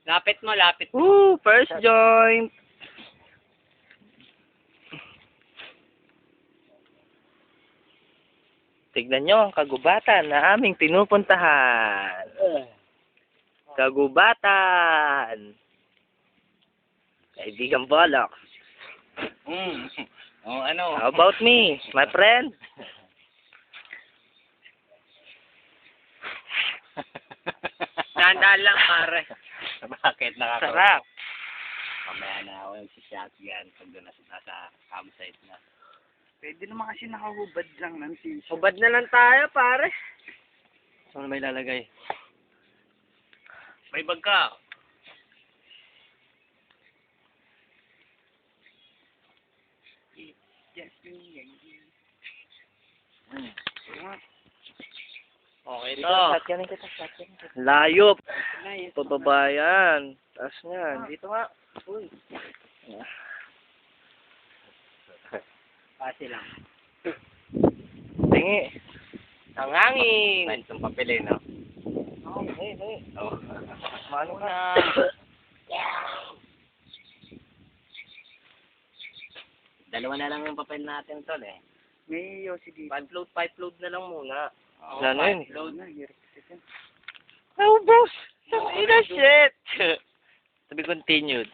Lapit mo, lapit mo. Woo! First joint! Tignan nyo ang kagubatan na aming pinupuntahan. Kagubatan! Kaibigan Bolok. Oh, ano? How about me, my friend? Dahan-dahan lang, pare. Bakit? Sarap. Mamaya na ako yung si-shotgun pag doon nasa campsite na. Pwede naman kasi nakahubad lang ng t-shirt. Hubad na lang tayo, pare. Saan may lalagay? May bag ka. Yes, yan. Okay Dito, to. shotgunin kita, shotgunin kita. Layop! Nice. Pababa yan. Taas niyan. Dito nga. Uy. Pasi lang. Tingi. Ang hangin. Pwede itong papel no? Hey. Oo. Mano ka? Dalawa na lang yung papel natin, tol eh. May yosi dito. 5 load na lang muna. Oo, Ano yun? load. Na, hirap kasi. Oh, boss! Ina shit! To be continued.